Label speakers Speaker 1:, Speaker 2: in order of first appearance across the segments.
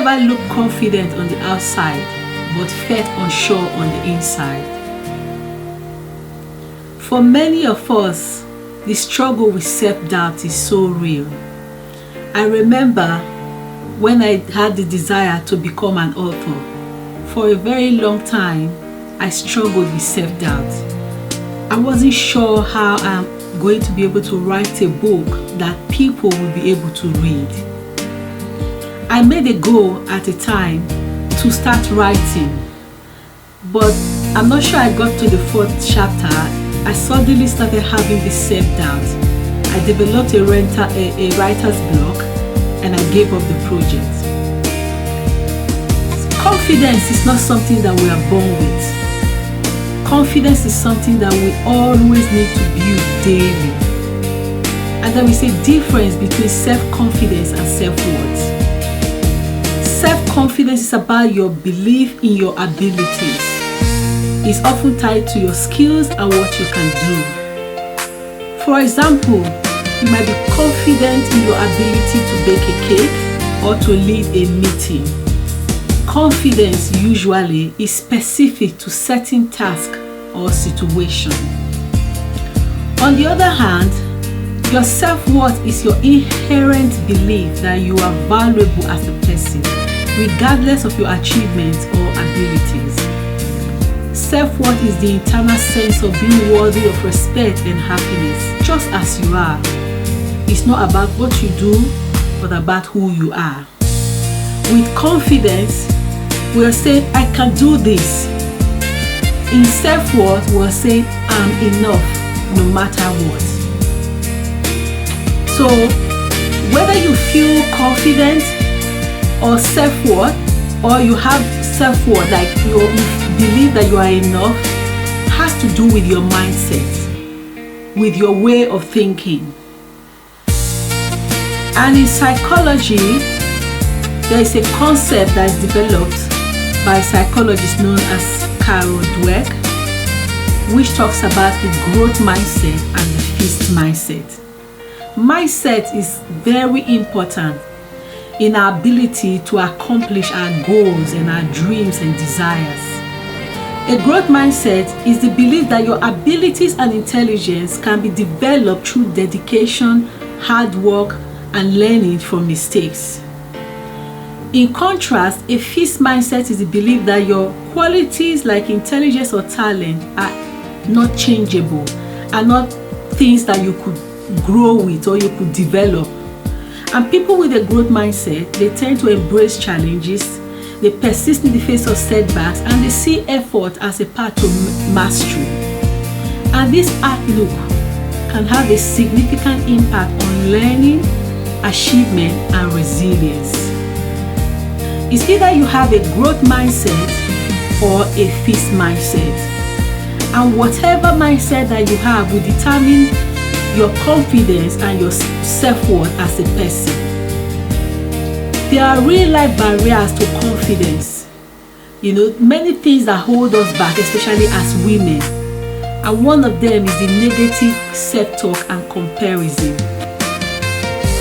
Speaker 1: ever looked confident on the outside but felt unsure on the inside? For many of us, the struggle with self-doubt is so real. I remember when I had the desire to become an author. For a very long time, I struggled with self-doubt. I wasn't sure how I'm going to be able to write a book that people will be able to read. I made a goal at a time to start writing, but I'm not sure I got to the 4th chapter. I suddenly started having this self-doubt. I developed a writer's block and I gave up the project. Confidence is not something that we are born with. Confidence is something that we always need to build daily. And there is a difference between self-confidence and self-worth. Self-confidence is about your belief in your abilities. It's often tied to your skills and what you can do. For example, you might be confident in your ability to bake a cake or to lead a meeting. Confidence usually is specific to certain tasks or situations. On the other hand, your self-worth is your inherent belief that you are valuable as a person, regardless of your achievements or abilities. Self-worth is the internal sense of being worthy of respect and happiness, just as you are. It's not about what you do, but about who you are. With confidence, we are saying, I can do this. In self-worth, we are saying, I'm enough, no matter what. So, whether you feel confident or self-worth, or you have self-worth, like you believe that you are enough, has to do with your mindset, with your way of thinking. And in psychology, there is a concept that is developed by a psychologist known as Carol Dweck, which talks about the growth mindset and the fixed mindset. Mindset is very important in our ability to accomplish our goals and our dreams and desires. A growth mindset is the belief that your abilities and intelligence can be developed through dedication, hard work, and learning from mistakes. In contrast, a fixed mindset is the belief that your qualities like intelligence or talent are not changeable, are not things that you could grow with or you could develop. And people with a growth mindset, they tend to embrace challenges, they persist in the face of setbacks, and they see effort as a path to mastery. And this outlook can have a significant impact on learning, achievement, and resilience. It's either you have a growth mindset or a fixed mindset. And whatever mindset that you have will determine your confidence and your self-worth as a person. There are real life barriers to confidence. Many things that hold us back, especially as women. And one of them is the negative self-talk and comparison.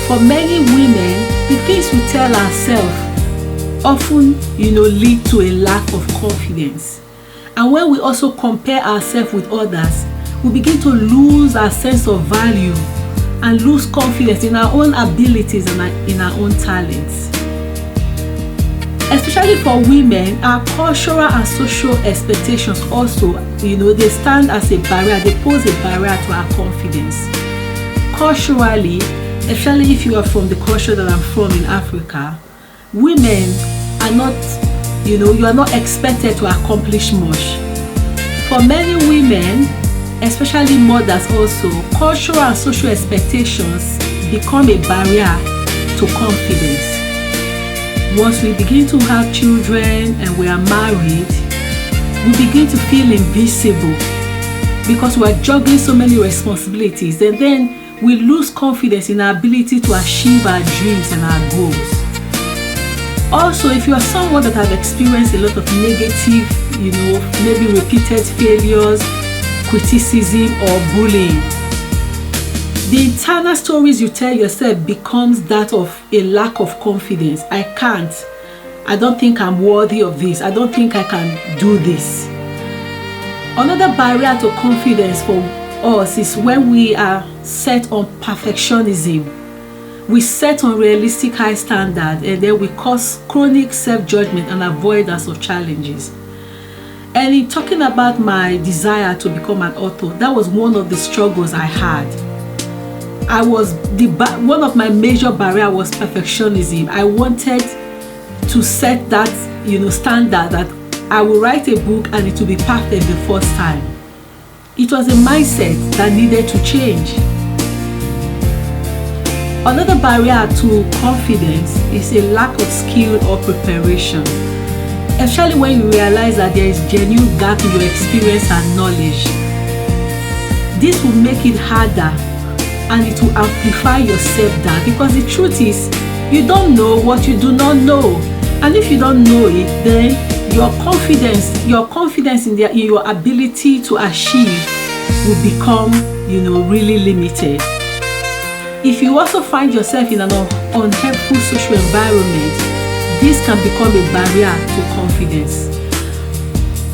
Speaker 1: For many women, the things we tell ourselves often, lead to a lack of confidence. And when we also compare ourselves with others, we begin to lose our sense of value and lose confidence in our own abilities and in our own talents. Especially for women, our cultural and social expectations also, they stand as a barrier, they pose a barrier to our confidence. Culturally, especially if you are from the culture that I'm from in Africa, women are not, you are not expected to accomplish much. For many women, especially mothers also, cultural and social expectations become a barrier to confidence. Once we begin to have children and we are married, we begin to feel invisible because we are juggling so many responsibilities, and then we lose confidence in our ability to achieve our dreams and our goals. Also, if you are someone that have experienced a lot of negative, maybe repeated failures, criticism, or bullying, the internal stories you tell yourself becomes that of a lack of confidence. I can't. I don't think I'm worthy of this. I don't think I can do this. Another barrier to confidence for us is when we are set on perfectionism. We set unrealistic high standards, and then we cause chronic self-judgment and avoidance of challenges. And in talking about my desire to become an author, that was one of the struggles I had. One of my major barriers was perfectionism. I wanted to set that, standard that I will write a book and it will be perfect the first time. It was a mindset that needed to change. Another barrier to confidence is a lack of skill or preparation, especially when you realize that there is genuine gap in your experience and knowledge. This will make it harder and it will amplify your self-doubt, because the truth is, you don't know what you do not know. And if you don't know it, then your confidence in your ability to achieve will become, really limited. If you also find yourself in an unhelpful social environment, this can become a barrier to confidence.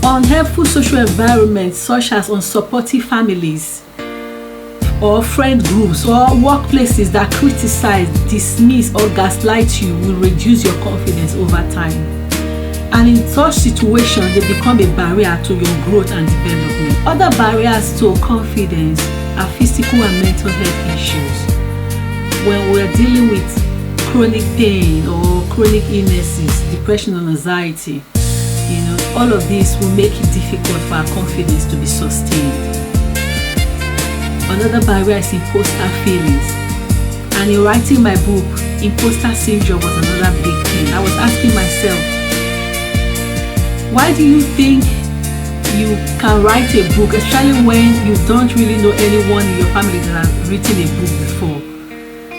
Speaker 1: Unhelpful social environments such as unsupportive families or friend groups or workplaces that criticize, dismiss or gaslight you will reduce your confidence over time. And in such situations, they become a barrier to your growth and development. Other barriers to confidence are physical and mental health issues. When we're dealing with chronic pain or chronic illnesses, depression and anxiety, all of this will make it difficult for our confidence to be sustained. Another barrier is imposter feelings. And in writing my book, imposter syndrome was another big thing. I was asking myself, why do you think you can write a book, especially when you don't really know anyone in your family that has written a book before?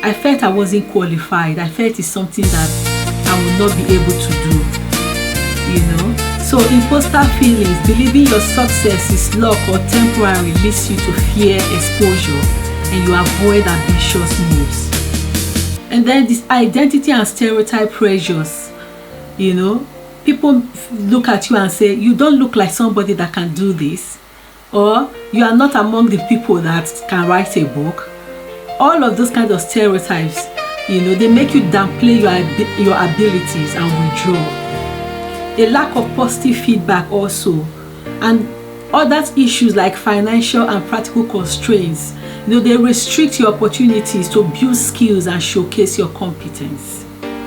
Speaker 1: I felt I wasn't qualified. I felt it's something that I would not be able to do, So imposter feelings, believing your success is luck or temporary, leads you to fear exposure and you avoid ambitious moves. And then this identity and stereotype pressures, people look at you and say, you don't look like somebody that can do this, or you are not among the people that can write a book. All of those kinds of stereotypes, they make you downplay your abilities and withdraw. A lack of positive feedback also, and other issues like financial and practical constraints, they restrict your opportunities to build skills and showcase your competence.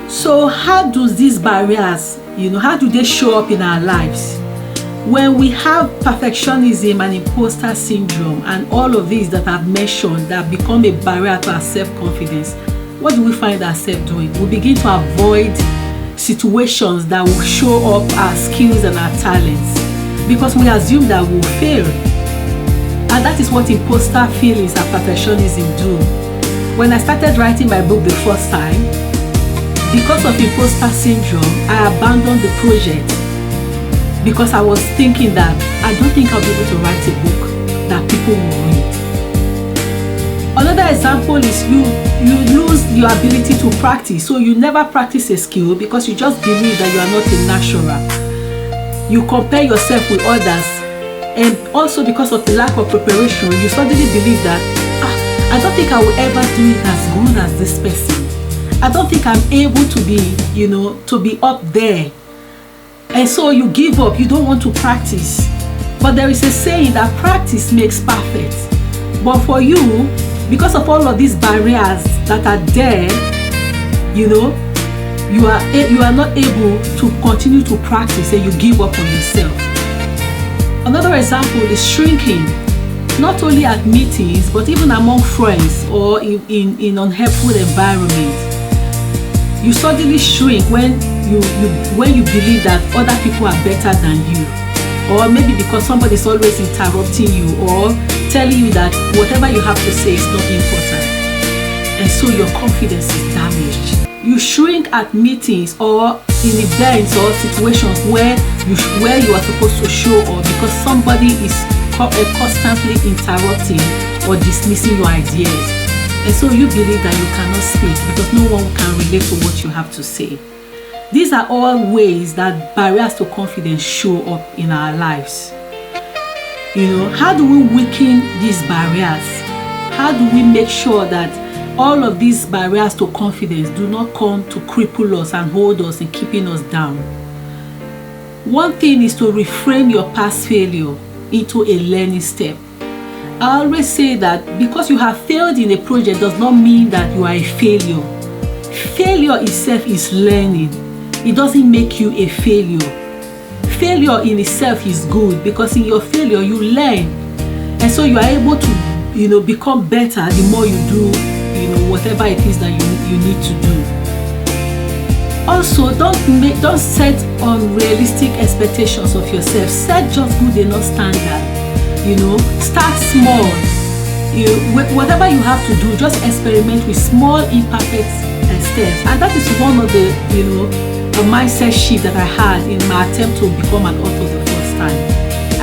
Speaker 1: So how do these barriers, how do they show up in our lives? When we have perfectionism and imposter syndrome and all of these that I've mentioned that become a barrier to our self-confidence, what do we find ourselves doing? We begin to avoid situations that will show up our skills and our talents because we assume that we'll fail. And that is what imposter feelings and perfectionism do. When I started writing my book the first time, because of imposter syndrome, I abandoned the project because I was thinking that I don't think I'll be able to write a book that people will read. Another example is you lose your ability to practice. So you never practice a skill because you just believe that you are not a natural. You compare yourself with others, and also because of the lack of preparation, you suddenly believe that I don't think I will ever do it as good as this person. I don't think I'm able to be up there. And so you give up, you don't want to practice. But there is a saying that practice makes perfect. But for you, because of all of these barriers that are there, you are not able to continue to practice and you give up on yourself. Another example is shrinking, not only at meetings, but even among friends or in unhelpful environments. You suddenly shrink when you believe that other people are better than you, or maybe because somebody is always interrupting you or telling you that whatever you have to say is not important, and so your confidence is damaged. You shrink at meetings or in events or situations where you are supposed to show up because somebody is constantly interrupting or dismissing your ideas. And so you believe that you cannot speak because no one can relate to what you have to say. These are all ways that barriers to confidence show up in our lives. How do we weaken these barriers? How do we make sure that all of these barriers to confidence do not come to cripple us and hold us and keeping us down? One thing is to reframe your past failure into a learning step. I always say that because you have failed in a project does not mean that you are a failure. Failure itself is learning. It doesn't make you a failure. Failure in itself is good because in your failure you learn, and so you are able to become better the more you do whatever it is that you need to do. Also, don't set unrealistic expectations of yourself. Set just good enough standard. Start small. Whatever you have to do, just experiment with small imperfect steps, and that is one of the a mindset shift that I had in my attempt to become an author the first time.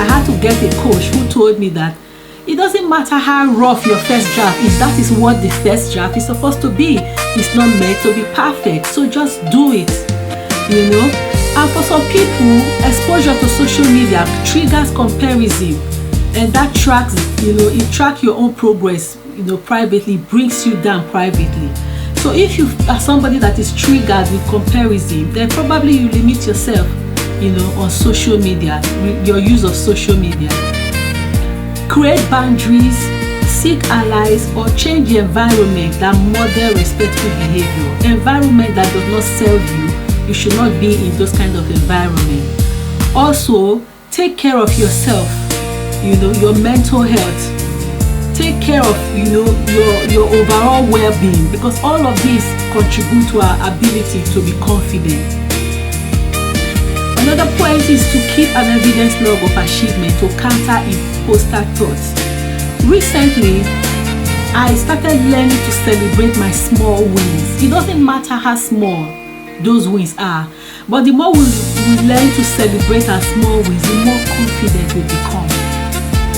Speaker 1: I had to get a coach who told me that it doesn't matter how rough your first draft is, that is what the first draft is supposed to be. It's not meant to be perfect, so just do it. And for some people, exposure to social media triggers comparison, and that tracks, it tracks your own progress, privately, brings you down privately. So if you are somebody that is triggered with comparison, then probably you limit yourself, on social media, your use of social media. Create boundaries, seek allies, or change the environment that model respectful behavior. Environment that does not serve you, you should not be in those kind of environment. Also, take care of yourself, your mental health. Take care of your overall well-being, because all of these contribute to our ability to be confident. Another point is to keep an evidence log of achievement to counter imposter thoughts. Recently, I started learning to celebrate my small wins. It doesn't matter how small those wins are, but the more we learn to celebrate our small wins, the more confident we become.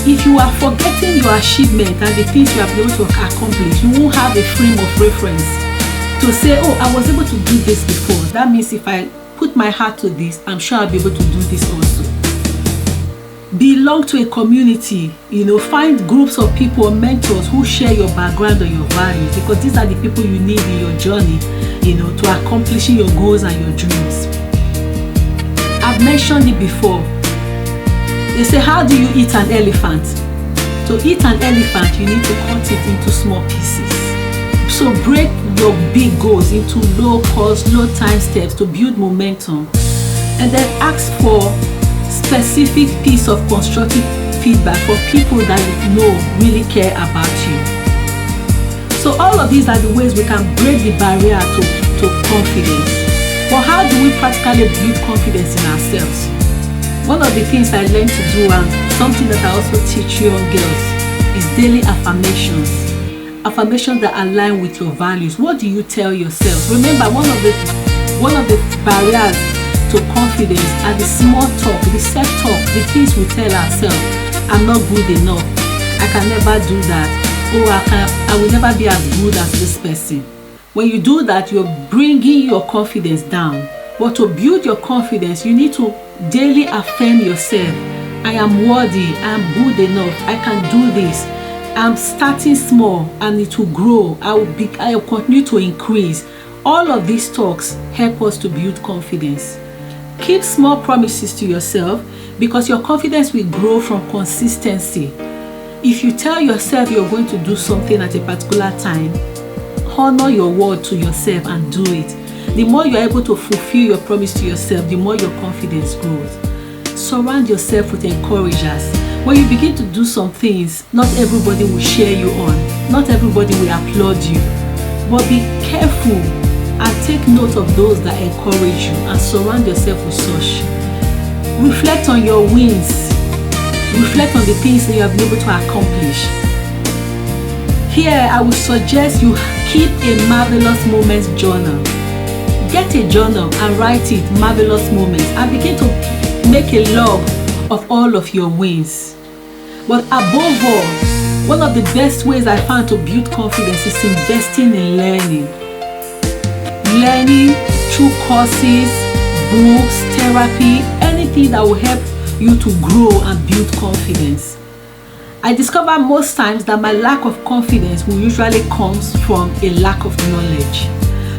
Speaker 1: If you are forgetting your achievement and the things you have been able to accomplish, you won't have a frame of reference to say, oh, I was able to do this before. That means if I put my heart to this, I'm sure I'll be able to do this also. Belong to a community, find groups of people or mentors who share your background or your values, because these are the people you need in your journey, to accomplishing your goals and your dreams. I've mentioned it before. They say, how do you eat an elephant? To eat an elephant, you need to cut it into small pieces. So break your big goals into low cost, low time steps to build momentum. And then ask for specific piece of constructive feedback for people that you know really care about you. So all of these are the ways we can break the barrier to confidence. But how do we practically build confidence in ourselves? One of the things I learned to do, and something that I also teach young girls, is daily affirmations. Affirmations that align with your values. What do you tell yourself? Remember, one of the barriers to confidence are the small talk, the self-talk, the things we tell ourselves. I'm not good enough. I can never do that. Oh, I will never be as good as this person. When you do that, you're bringing your confidence down. But to build your confidence, you need to daily affirm yourself. I am worthy, I am good enough, I can do this. I'm starting small and it will grow. I will continue to increase. All of these talks help us to build confidence. Keep small promises to yourself, because your confidence will grow from consistency. If you tell yourself you're going to do something at a particular time, honor your word to yourself and do it. The more you're able to fulfill your promise to yourself, the more your confidence grows. Surround yourself with encouragers. When you begin to do some things, not everybody will cheer you on. Not everybody will applaud you. But be careful and take note of those that encourage you and surround yourself with such. Reflect on your wins. Reflect on the things that you have been able to accomplish. Here, I would suggest you keep a Marvellous Moments journal. Get a journal and write it, Marvellous Moments, and begin to make a log of all of your wins. But above all, one of the best ways I found to build confidence is investing in learning. Learning through courses, books, therapy, anything that will help you to grow and build confidence. I discover most times that my lack of confidence will usually comes from a lack of knowledge.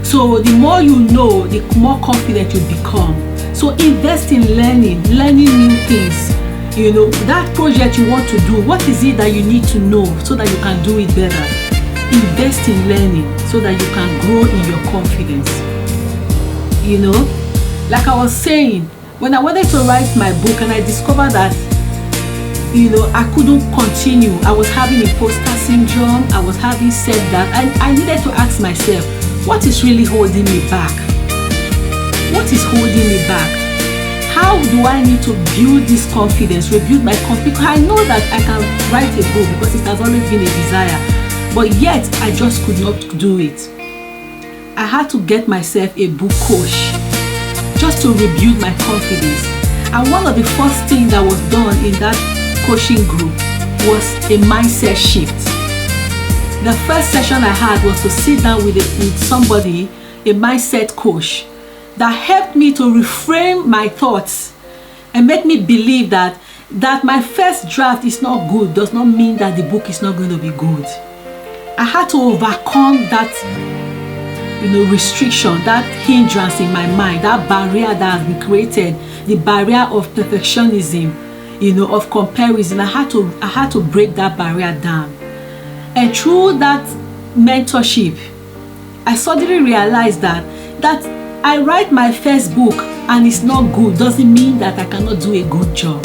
Speaker 1: So the more you know, the more confident you become. So invest in learning new things. That project you want to do, what is it that you need to know so that you can do it better? Invest in learning so that you can grow in your confidence. Like I was saying, when I wanted to write my book and I discovered that I couldn't continue. I was having imposter syndrome. I was having setback. And I needed to ask myself, what is really holding me back? What is holding me back? How do I need to build this confidence, rebuild my confidence? I know that I can write a book because it has always been a desire. But yet, I just could not do it. I had to get myself a book coach just to rebuild my confidence. And one of the first things that was done in that coaching group was a mindset shift. The first session I had was to sit down with somebody, a mindset coach, that helped me to reframe my thoughts and make me believe that my first draft is not good does not mean that the book is not going to be good. I had to overcome that restriction, that hindrance in my mind, that barrier that has been created, the barrier of perfectionism, of comparison. I had to break that barrier down. And through that mentorship, I suddenly realized that I write my first book and it's not good doesn't mean that I cannot do a good job.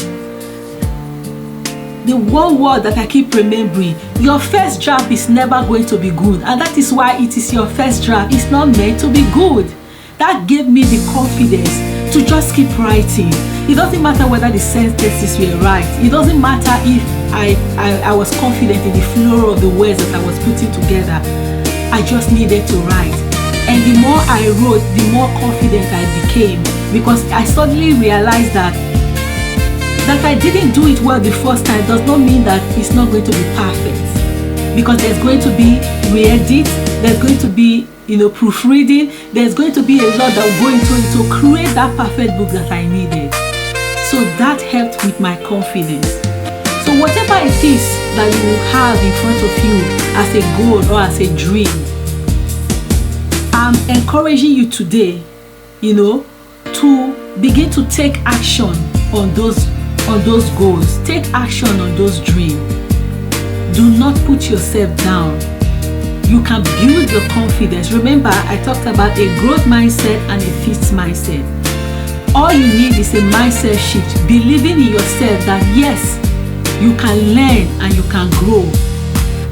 Speaker 1: The one word that I keep remembering, your first draft is never going to be good, and that is why it is your first draft. It's not meant to be good. That gave me the confidence to just keep writing. It doesn't matter whether the sentences were right. It doesn't matter if I was confident in the flow of the words that I was putting together. I just needed to write. And the more I wrote, the more confident I became, because I suddenly realized that I didn't do it well the first time does not mean that it's not going to be perfect. Because there's going to be re-edit, there's going to be proofreading, there's going to be a lot that will go into it to create that perfect book that I needed. So that helped with my confidence. So whatever it is that you have in front of you as a goal or as a dream, I'm encouraging you today, to begin to take action on those goals. Take action on those dreams. Do not put yourself down. You can build your confidence. Remember, I talked about a growth mindset and a fixed mindset. All you need is a mindset shift, believing in yourself that yes, you can learn and you can grow.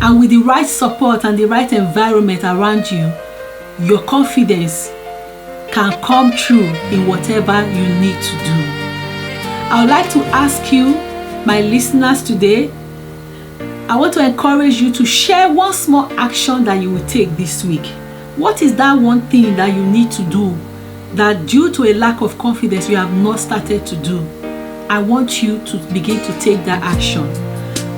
Speaker 1: And with the right support and the right environment around you, your confidence can come true in whatever you need to do. I would like to ask you, my listeners today, I want to encourage you to share one small action that you will take this week. What is that one thing that you need to do that due to a lack of confidence you have not started to do? I want you to begin to take that action.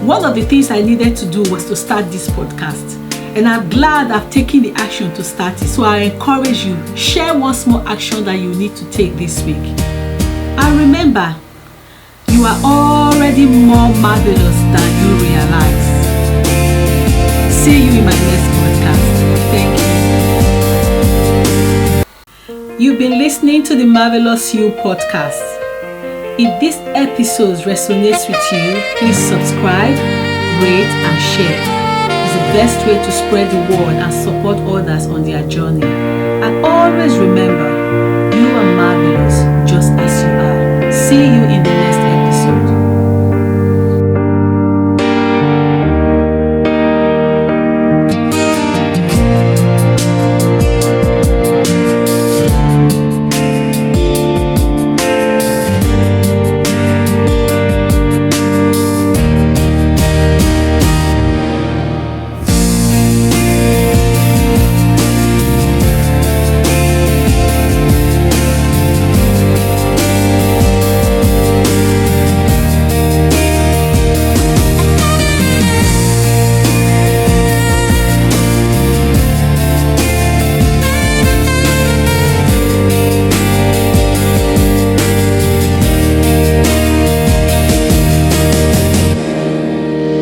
Speaker 1: One of the things I needed to do was to start this podcast. And I'm glad I've taken the action to start it. So I encourage you, share one small action that you need to take this week. And remember, you are already more marvelous than you realize. See you in my next podcast. Thank you. You've been listening to the Marvellous-U Podcast. If this episode resonates with you, please subscribe, rate, and share. It's the best way to spread the word and support others on their journey. And always remember, you are marvelous just as you are. See you